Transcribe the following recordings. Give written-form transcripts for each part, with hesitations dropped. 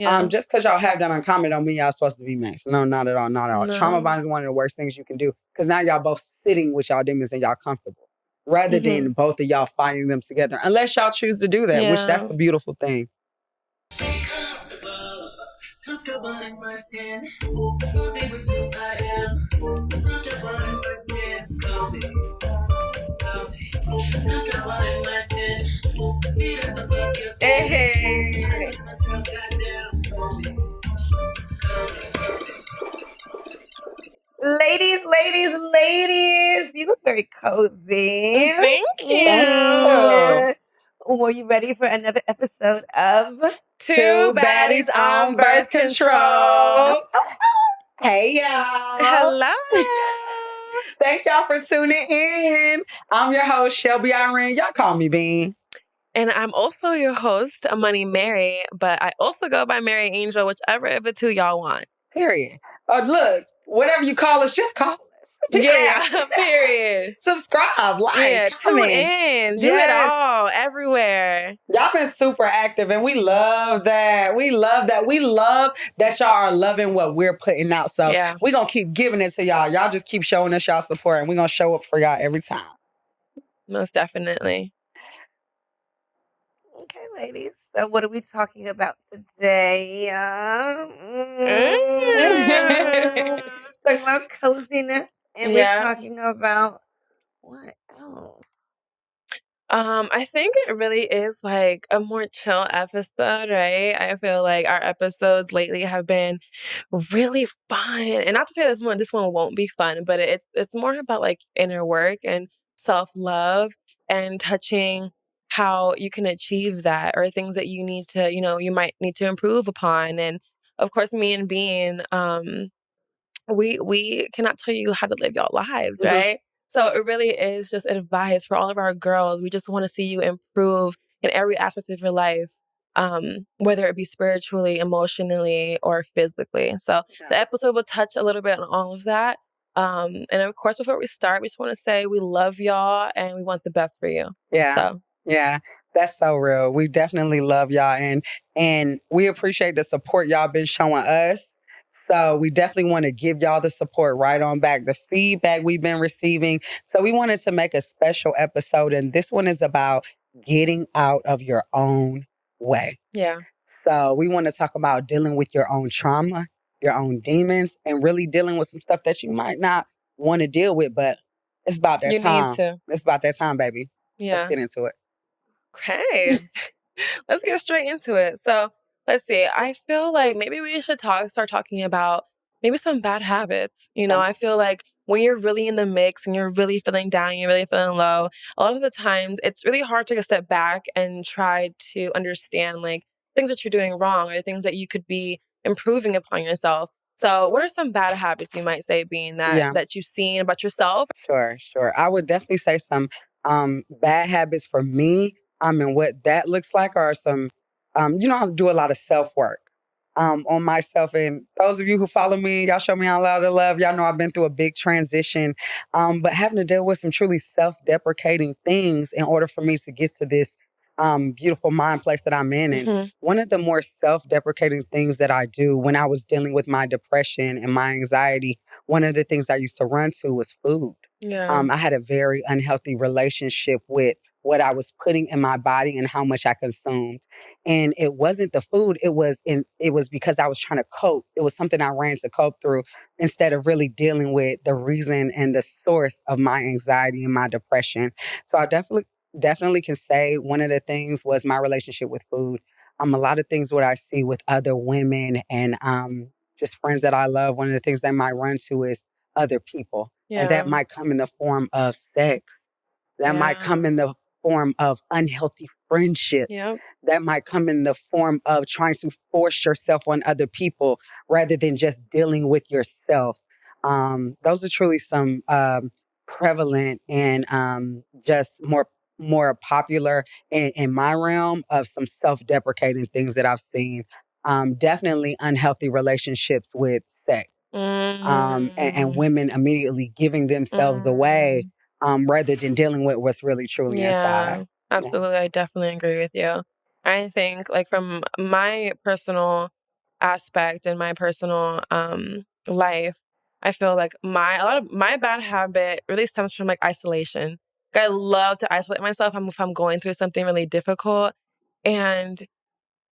Yeah. Just because y'all have that uncommon don't mean y'all supposed to be mixed. No, not at all. Not at all. No. Trauma bonding is one of the worst things you can do because now y'all both sitting with y'all demons and y'all comfortable rather than both of y'all fighting them together. Unless y'all choose to do that, which that's a beautiful thing. Comfortable in my skin. Cozy with you, I am. Comfortable in my skin. Cozy. Cozy. Comfortable in my skin. Feet up above your skin. Hey. I raise myself goddamn. Cozy. Cozy. Cozy. Ladies, you look very cozy. Thank you. Were you ready for another episode of Two Baddies on Birth Control? Hey, y'all. Hello. Thank y'all for tuning in. I'm your host, Shelby and Mariangel. Y'all call me Bean. And I'm also your host, Money Mary, but I also go by Mariangel, whichever of the two y'all want. Period. Oh, look, whatever you call us, just call us. Period. Yeah, period. Subscribe, like, tune in. Do it all, everywhere. Y'all been super active, and we love that. We love that. We love that y'all are loving what we're putting out. So we're going to keep giving it to y'all. Y'all just keep showing us y'all support, and we're going to show up for y'all every time. Most definitely. Okay, ladies. So what are we talking about today? Talking about coziness. And we're talking about what else? I think it really is like a more chill episode, right? I feel like our episodes lately have been really fun. And not to say this one won't be fun, but it's more about like inner work and self-love and touching how you can achieve that or things that you need to, you might need to improve upon. And of course, me and Bean, we cannot tell you how to live your lives, right? So it really is just advice for all of our girls. We just want to see you improve in every aspect of your life, whether it be spiritually, emotionally, or physically. So the episode will touch a little bit on all of that. And of course, before we start, we just want to say we love y'all and we want the best for you. Yeah, that's so real. We definitely love y'all and we appreciate the support y'all been showing us. So we definitely want to give y'all the support right on back, the feedback we've been receiving. So we wanted to make a special episode, and this one is about getting out of your own way. Yeah. So we want to talk about dealing with your own trauma, your own demons, and really dealing with some stuff that you might not want to deal with, but it's about that time. Need to. It's about that time, baby. Yeah. Let's get into it. Okay. Let's get straight into it. So let's see. I feel like maybe we should start talking about maybe some bad habits. I feel like when you're really in the mix and you're really feeling down, you're really feeling low, a lot of the times it's really hard to take a step back and try to understand like things that you're doing wrong or things that you could be improving upon yourself. So what are some bad habits you might say being that you've seen about yourself? Sure. I would definitely say some bad habits for me. And what that looks like are some, I do a lot of self-work on myself. And those of you who follow me, y'all show me a lot of love. Y'all know I've been through a big transition, but having to deal with some truly self-deprecating things in order for me to get to this beautiful mind place that I'm in. And one of the more self-deprecating things that I do when I was dealing with my depression and my anxiety, one of the things I used to run to was food. Yeah. I had a very unhealthy relationship with what I was putting in my body and how much I consumed. And it wasn't the food, it was because I was trying to cope. It was something I ran to cope through instead of really dealing with the reason and the source of my anxiety and my depression. So I definitely can say one of the things was my relationship with food. A lot of things what I see with other women and just friends that I love, one of the things they might run to is other people. Yeah. And that might come in the form of sex. That might come in the form of unhealthy friendships. That might come in the form of trying to force yourself on other people rather than just dealing with yourself. Those are truly some prevalent and just more popular in my realm of some self-deprecating things that I've seen. Definitely unhealthy relationships with sex. And women immediately giving themselves away rather than dealing with what's really truly inside. Absolutely. I definitely agree with you. I think like from my personal aspect in my personal life, I feel like a lot of my bad habit really stems from like isolation. Like, I love to isolate myself if I'm going through something really difficult. And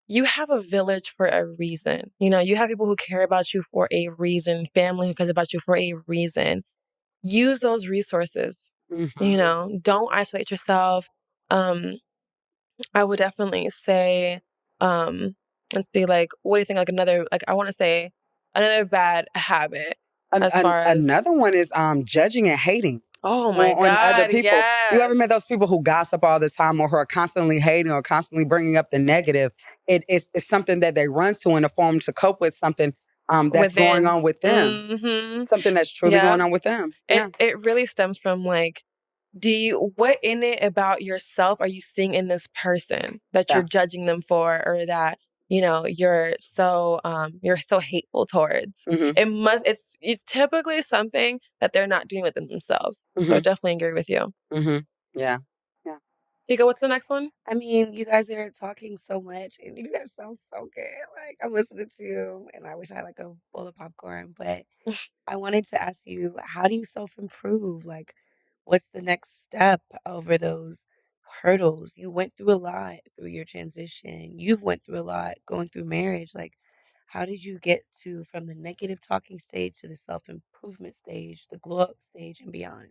you have a village for a reason. You know, you have people who care about you for a reason, family who cares about you for a reason. Use those resources. You Mm-hmm. know, don't isolate yourself. Um, I would definitely say, let's see, like, what do you think? Like I want to say another bad habit as far as, Another one is judging and hating oh my on other God, people. You ever met yes. those people who gossip all the time or who are constantly hating or constantly bringing up the negative? It's something that they run to in a form to cope with something that's going Within. on with them, Mm-hmm. something that's truly Yep. going on with them. Yeah. It really stems from like, what in it about yourself are you seeing in this person that you're Yeah. judging them for, or that, you're so hateful towards? Mm-hmm. It's typically something that they're not doing within themselves. So I Mm-hmm. definitely agree with you. Mm-hmm. Yeah. Yeah. Hika, what's the next one? I mean, you guys are talking so much, and you guys sound so good. Like, I'm listening to you, and I wish I had like a bowl of popcorn. But I wanted to ask you, how do you self improve? Like, what's the next step over those hurdles? You went through a lot through your transition. You've went through a lot going through marriage. Like, how did you get to from the negative talking stage to the self improvement stage, the glow up stage, and beyond?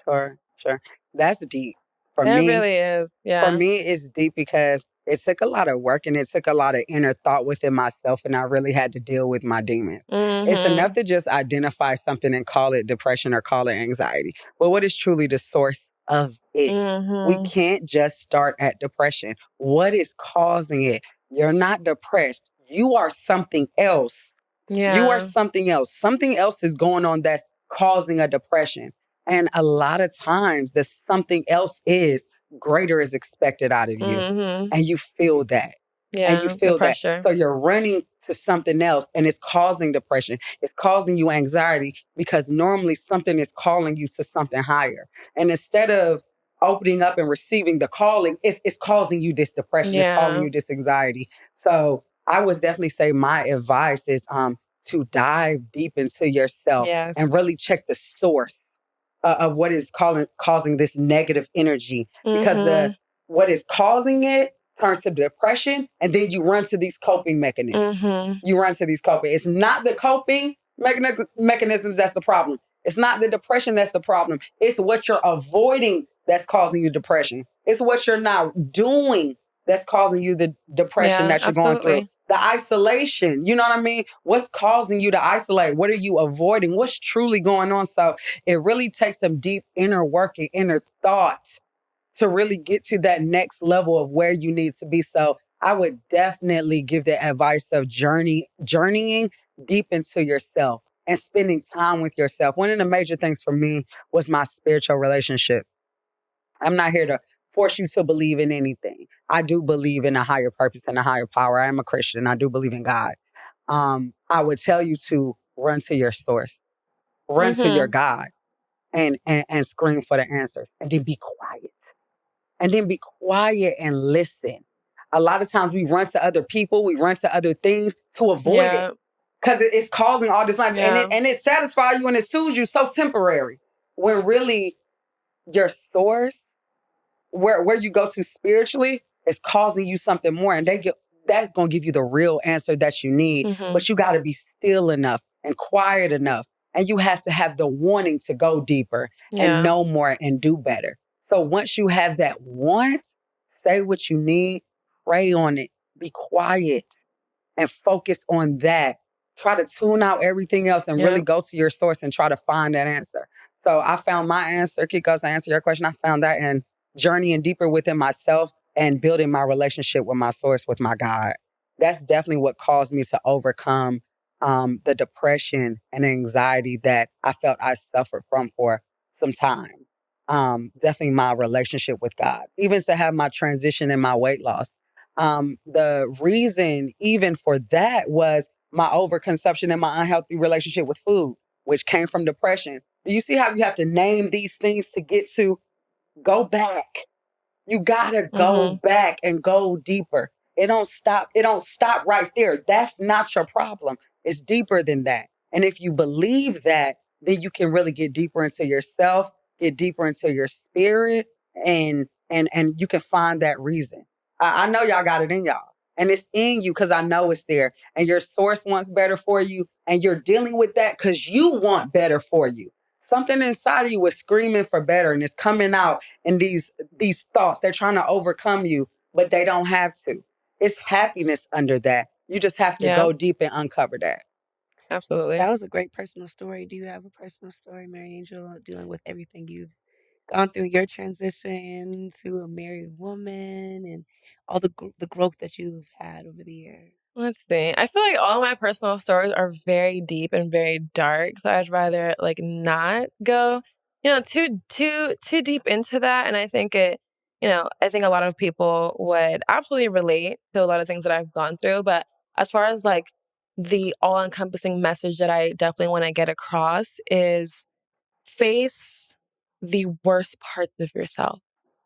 Sure. Sure. That's deep for It me. really is. For Yeah. me, it's deep because it took a lot of work and it took a lot of inner thought within myself, and I really had to deal with my demons. It's enough Mm-hmm. to just identify something and call it depression or call it anxiety. But what is truly the source of it? We Mm-hmm. can't just start at depression. What is causing it? You're not depressed. You are something else. You are Yeah. something else. Something else is going on that's causing a depression. And a lot of times, the something else is greater is expected out of you. Mm-hmm. And you feel that. And you Yeah. The feel that. pressure. So you're running to something else and it's causing depression. It's causing you anxiety because normally something is calling you to something higher. And instead of opening up and receiving the calling, it's causing you this depression. It's calling Yeah. you this anxiety. So I would definitely say my advice is to dive deep into yourself and Yes. really check the source of what is causing this negative energy, because Mm-hmm. what is causing it turns to depression, and then you run to these coping mechanisms. Mm-hmm. You run to these coping. It's not the coping mechanisms that's the problem. It's not the depression that's the problem. It's what you're avoiding that's causing you depression. It's what you're not doing that's causing you the depression Yeah, that you're going through. absolutely. The isolation, you know what I mean? What's causing you to isolate? What are you avoiding? What's truly going on? So it really takes some deep inner work and inner thought to really get to that next level of where you need to be. So I would definitely give the advice of journeying deep into yourself and spending time with yourself. One of the major things for me was my spiritual relationship. I'm not here to force you to believe in anything. I do believe in a higher purpose and a higher power. I am a Christian. I do believe in God. I would tell you to run to your source, run to your Mm-hmm. God, and scream for the answers, and then be quiet. And then be quiet and listen. A lot of times we run to other people, we run to other things to avoid it Yeah. because it's causing all this life, and Yeah. it satisfies you and it soothes you so temporary. When really your source, where you go to spiritually, is causing you something more, and that's going to give you the real answer that you need. Mm-hmm. But you got to be still enough and quiet enough, and you have to have the wanting to go deeper and Yeah. know more and do better. So once you have that want, say what you need, pray on it, be quiet, and focus on that. Try to tune out everything else and really Yep. go to your source and try to find that answer. So I found my answer, Kiko's, to answer your question. I found that in journeying deeper within myself and building my relationship with my source, with my God. That's definitely what caused me to overcome the depression and anxiety that I felt I suffered from for some time. Definitely my relationship with God, even to have my transition and my weight loss. The reason even for that was my overconsumption and my unhealthy relationship with food, which came from depression. Do you see how you have to name these things to get to go back? You gotta go Mm-hmm. back and go deeper. It don't stop. It don't stop right there. That's not your problem. It's deeper than that. And if you believe that, then you can really get deeper into yourself, get deeper into your spirit, and you can find that reason. I know y'all got it in y'all. And it's in you because I know it's there. And your source wants better for you. And you're dealing with that because you want better for you. Something inside of you is screaming for better and it's coming out in these thoughts. They're trying to overcome you, but they don't have to. It's happiness under that. You just have to go deep and uncover that. Absolutely. That was a great personal story. Do you have a personal story, Mariangel, dealing with everything you've gone through your transition to a married woman and all the growth that you've had over the years? Let's see. I feel like all my personal stories are very deep and very dark, so I'd rather like not go, too deep into that. And I think I think a lot of people would absolutely relate to a lot of things that I've gone through. But as far as like the all-encompassing message that I definitely want to get across is face the worst parts of yourself.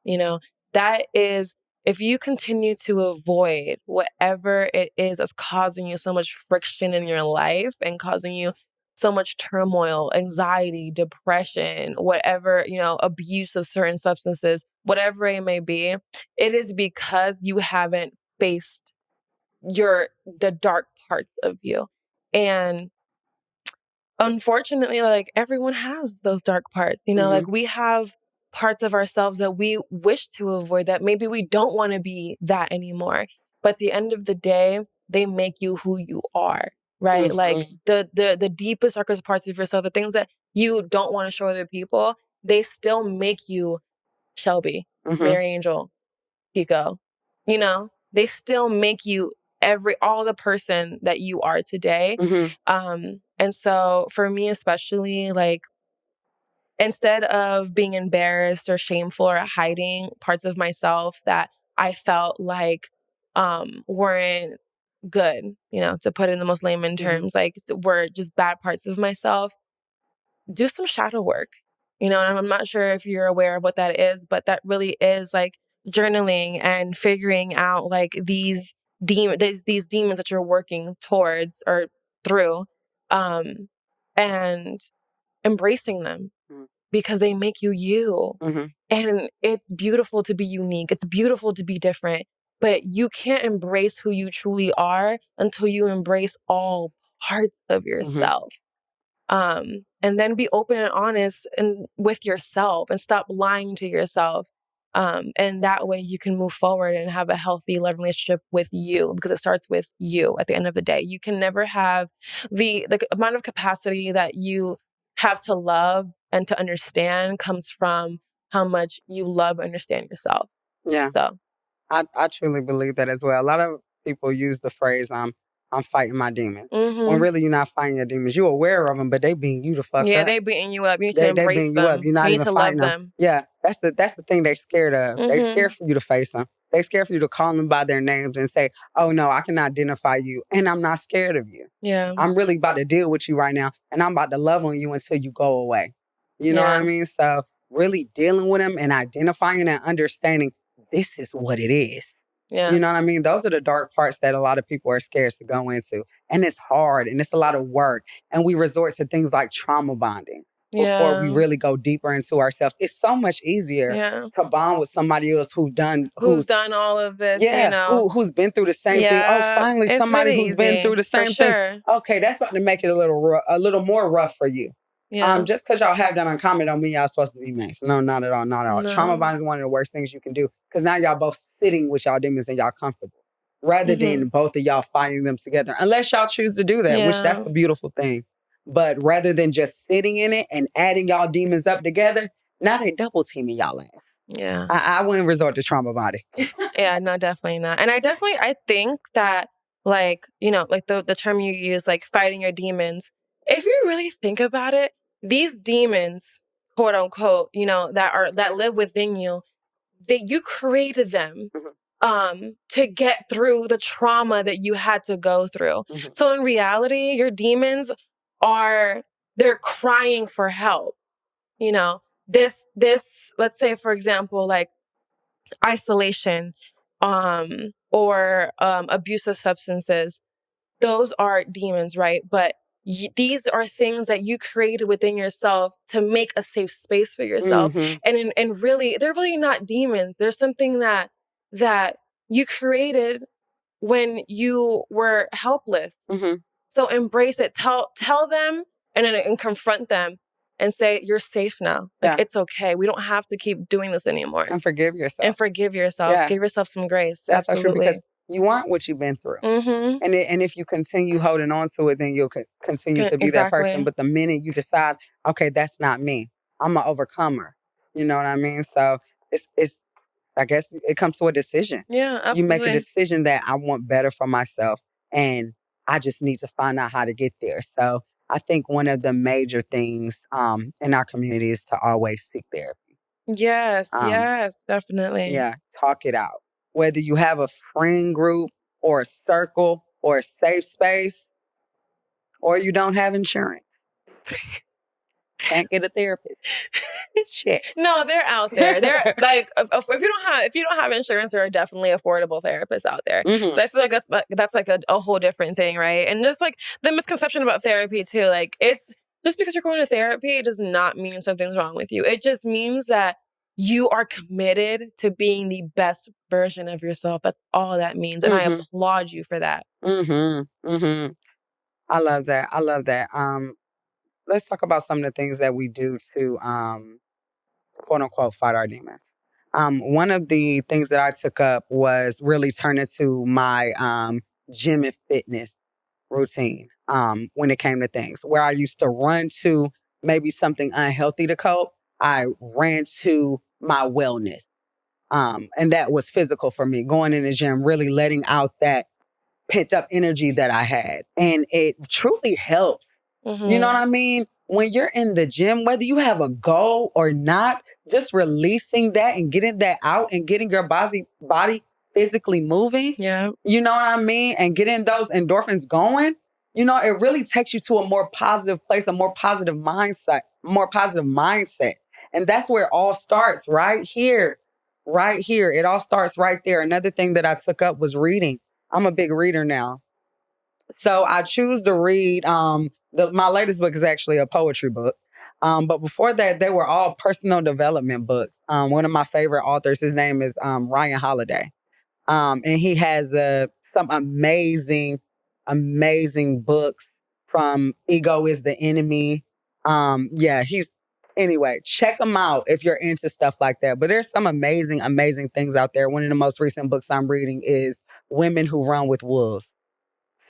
You know, that is, if you continue to avoid whatever it is that's causing you so much friction in your life and causing you so much turmoil, anxiety, depression, whatever, abuse of certain substances, whatever it may be, it is because you haven't faced the dark parts of you. And unfortunately, like everyone has those dark parts, like we have parts of ourselves that we wish to avoid that maybe we don't want to be that anymore. But at the end of the day, they make you who you are, right? Like the deepest, darkest parts of yourself, the things that you don't want to show other people, they still make you Shelby, Mariangel, Pico. They still make you all the person that you are today. And so for me, especially, like, instead of being embarrassed or shameful or hiding parts of myself that I felt like weren't good, to put it in the most layman terms, like were just bad parts of myself, do some shadow work. And I'm not sure if you're aware of what that is, but that really is like journaling and figuring out like these demons that you're working towards or through, and embracing them because they make you. And it's beautiful to be unique. It's beautiful to be different, but you can't embrace who you truly are until you embrace all parts of yourself. And then be open and honest and with yourself and stop lying to yourself. And that way you can move forward and have a healthy, loving relationship with you because it starts with you at the end of the day. You can never have the amount of capacity that you have to love and to understand comes from how much you love and understand yourself. Yeah. So I truly believe that as well. A lot of people use the phrase I'm fighting my demons. When really you're not fighting your demons. You're aware of them, but they beating you the fuck yeah, up. they beating you up. You need to They embrace beating you up. them. You're not You need even to love fighting them. them. Yeah, that's the thing they scared of. They scared for you to face them. They scared for you to call them by their names and say, "Oh no, I can identify you, and I'm not scared of you. Yeah. I'm really about to deal with you right now, and I'm about to love on you until you go away." You know what I mean? So really dealing with them and identifying and understanding this is what it is. Yeah. You know what I mean? Those are the dark parts that a lot of people are scared to go into. And it's hard and it's a lot of work. And we resort to things like trauma bonding before we really go deeper into ourselves. It's so much easier to bond with somebody else who's done all of this, who's been through the same thing. Oh, finally it's somebody really who's been through the same thing. Okay, that's about to make it a little more rough for you. Yeah. Just because y'all have that uncommon don't mean y'all supposed to be mates. No, not at all, not at all. No. Trauma bond is one of the worst things you can do because now y'all both sitting with y'all demons and y'all comfortable rather than both of y'all fighting them together. Unless y'all choose to do that, which that's a beautiful thing. But rather than just sitting in it and adding y'all demons up together, now they double teaming y'all ass. Yeah. I wouldn't resort to trauma bonding. Yeah, no, definitely not. And I think that like, like the term you use, like fighting your demons, if you really think about it, these demons, quote unquote, that live within you, that you created them to get through the trauma that you had to go through. So in reality, your demons they're crying for help. This let's say, for example, like isolation, or abusive substances, those are demons, right? But these are things that you created within yourself to make a safe space for yourself. And really, they're really not demons. There's something that you created when you were helpless. So embrace it. Tell them and confront them and say, you're safe now. Like, it's okay. We don't have to keep doing this anymore. And forgive yourself. And forgive yourself. Yeah. Give yourself some grace. That's so true, Absolutely. because you aren't what you've been through. And if you continue holding on to it, then you'll continue to be that person. But the minute you decide, okay, that's not me, I'm an overcomer. You know what I mean? So it's I guess it comes to a decision. Yeah, absolutely. You make a decision that I want better for myself, and I just need to find out how to get there. So I think one of the major things in our community is to always seek therapy. Yes, yes, definitely. Yeah, talk it out. Whether you have a friend group or a circle or a safe space, or you don't have insurance. Can't get a therapist. Shit. No, they're out there. They're like, if you don't have insurance, there are definitely affordable therapists out there. So I feel like that's like a whole different thing, right? And there's like the misconception about therapy too. Like, it's just because you're going to therapy, it does not mean something's wrong with you. It just means that you are committed to being the best version of yourself. That's all that means, and I applaud you for that. I love that. I love that. Let's talk about some of the things that we do to quote unquote fight our demons. One of the things that I took up was really turning to my gym and fitness routine when it came to things. Where I used to run to maybe something unhealthy to cope, I ran to my wellness. And that was physical for me, going in the gym, really letting out that pent up energy that I had. And it truly helps. You know what I mean? When you're in the gym, whether you have a goal or not, just releasing that and getting that out and getting your body physically moving. Yeah. You know what I mean? And getting those endorphins going, you know, it really takes you to a more positive place, a more positive mindset. And that's where it all starts, right here. Right here. It all starts right there. Another thing that I took up was reading. I'm a big reader now. So I choose to read, my latest book is actually a poetry book. But before that, they were all personal development books. One of my favorite authors, his name is Ryan Holiday. And he has some amazing books, from Ego is the Enemy. Anyway, check him out if you're into stuff like that. But there's some amazing things out there. One of the most recent books I'm reading is Women Who Run with Wolves.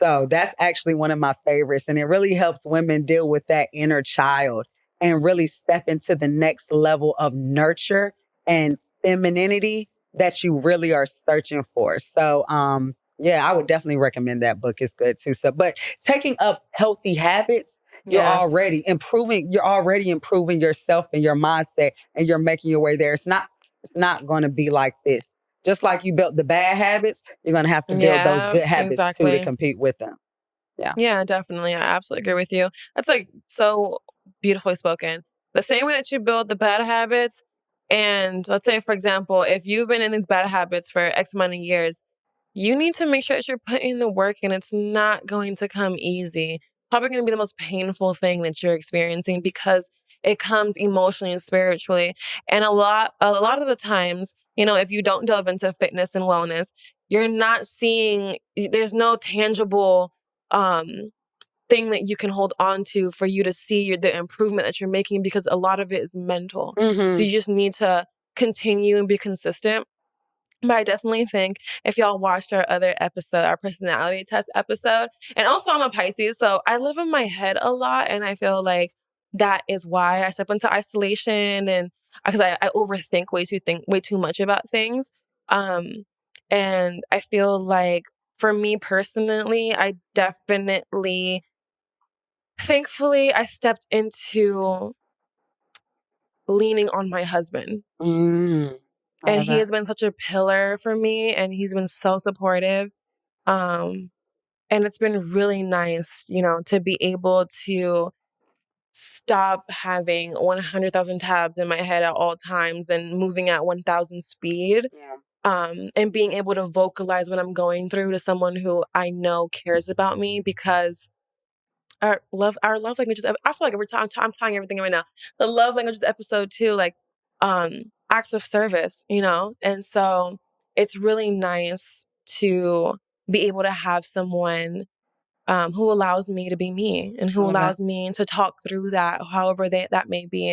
So that's actually one of my favorites. And it really helps women deal with that inner child and really step into the next level of nurture and femininity that you really are searching for. So, I would definitely recommend that book. It's good too. So, but taking up healthy habits, you're already improving yourself and your mindset, and you're making your way there. It's not going to be like this. Just like you built the bad habits, you're going to have to build those good habits too to compete with them. Yeah. Yeah, definitely. I absolutely agree with you. That's like so beautifully spoken. The same way that you build the bad habits, and let's say, for example, if you've been in these bad habits for X amount of years, you need to make sure that you're putting in the work, and it's not going to come easy. Probably going to be the most painful thing that you're experiencing, because it comes emotionally and spiritually. And a lot of the times, you know, if you don't delve into fitness and wellness, you're not seeing, there's no tangible thing that you can hold on to for you to see the improvement that you're making, because a lot of it is mental. So you just need to continue and be consistent. But I definitely think if y'all watched our other episode, our personality test episode, and also I'm a Pisces, so I live in my head a lot, and I feel like that is why I step into isolation, and because I overthink way too much about things. And I feel like for me personally, thankfully, I stepped into leaning on my husband. And he has been such a pillar for me, and he's been so supportive. And it's been really nice, you know, to be able to stop having 100,000 tabs in my head at all times and moving at 1,000 speed. and being able to vocalize what I'm going through to someone who I know cares about me, because our love languages. I feel like every time I'm tying everything right now. The love languages episode too, like acts of service, and so it's really nice to be able to have someone who allows me to be me, and I who love that. allows me to talk through that, however that may be,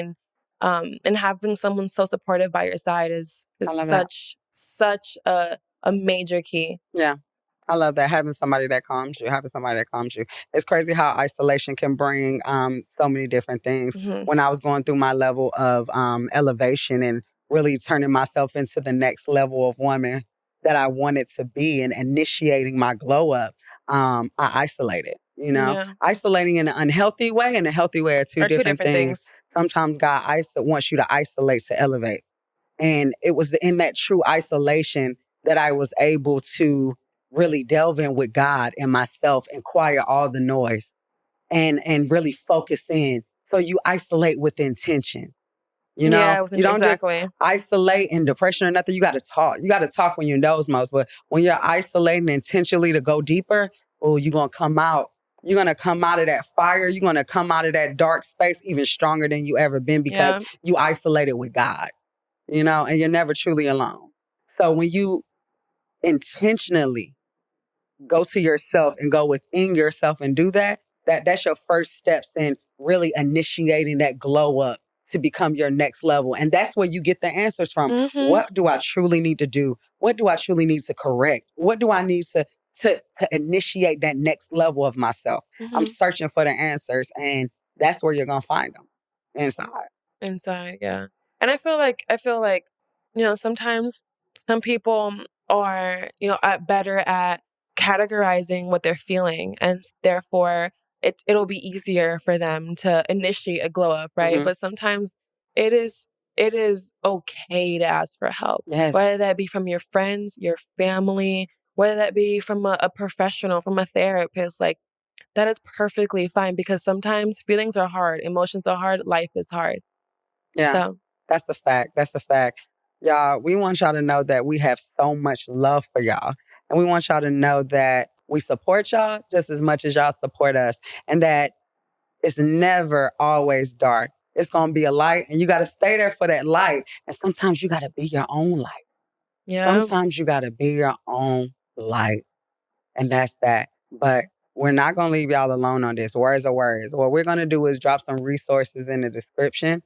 and having someone so supportive by your side is I love that. such a major key. Yeah. I love that. Having somebody that calms you. It's crazy how isolation can bring so many different things. Hmm. When I was going through my level of elevation and really turning myself into the next level of woman that I wanted to be and initiating my glow up, I isolated. Yeah, Isolating in an unhealthy way and a healthy way are two are two different different things. things. Sometimes God wants you to isolate to elevate. And it was in that true isolation that I was able to really delve in with God and myself and quiet all the noise and really focus in. So you isolate with intention. Yeah, You don't just exactly. isolate in depression or nothing. You got to talk. You got to talk when you're in those modes. But when you're isolating intentionally to go deeper, oh, you're going to come out. You're going to come out of that fire. You're going to come out of that dark space even stronger than you ever been because Yeah. you isolated with God, and you're never truly alone. So when you intentionally go to yourself and go within yourself and do that's your first steps in really initiating that glow up to become your next level. And that's where you get the answers from. Mm-hmm. What do I truly need to do? What do I truly need to correct? What do I need to initiate that next level of myself? I'm Mm-hmm. searching for the answers, and that's where you're going to find them inside. Inside, yeah. And I feel like, sometimes some people are, better at categorizing what they're feeling, and therefore it'll be easier for them to initiate a glow up, right? Hmm. But sometimes it is it is okay to ask for help, Yes. whether that be from your friends, your family, whether that be from a professional, from a therapist. Like, that is perfectly fine, because sometimes feelings are hard, emotions are hard, life is hard. Yeah. So, That's a fact. That's a fact. Y'all, we want y'all to know that we have so much love for y'all. And we want y'all to know that we support y'all just as much as y'all support us. And that it's never always dark. It's going to be a light, and you got to stay there for that light. And sometimes you got to be your own light. yeah. Sometimes you got to be your own light. And that's that. But we're not going to leave y'all alone on this. Words are words. What we're going to do is drop some resources in the description.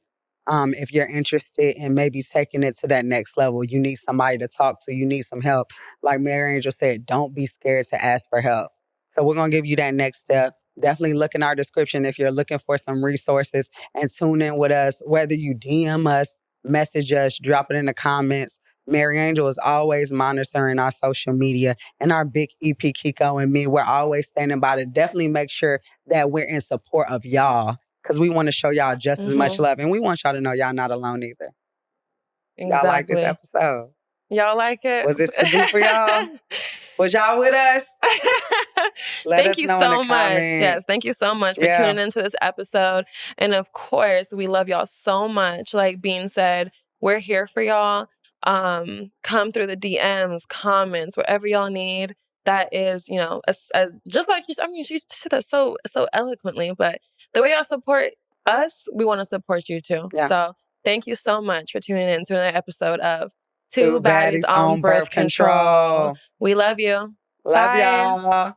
If you're interested in maybe taking it to that next level, you need somebody to talk to, you need some help. Like Mariangel said, don't be scared to ask for help. So we're going to give you that next step. Definitely look in our description if you're looking for some resources, and tune in with us, whether you DM us, message us, drop it in the comments. Mariangel is always monitoring our social media, and our big EP, Kiko and me, we're always standing by to definitely make sure that we're in support of y'all, because we want to show y'all just as much Mhm. love. And we want y'all to know y'all not alone either. Y'all like this Exactly. episode? Y'all like it? Was this too deep for y'all? Was y'all with us? Let Thank us you know in the so much. comments. Yes, thank you so much for Yeah. tuning into this episode. And of course, we love y'all so much. Like Bean said, we're here for y'all. Come through the DMs, comments, whatever y'all need. That is, as just like you. I mean, she said that so eloquently. But the way y'all support us, we want to support you too. Yeah. So thank you so much for tuning in to another episode of Two Two Baddies baddies on on Birth birth Control. control. We love you. Love Bye. y'all.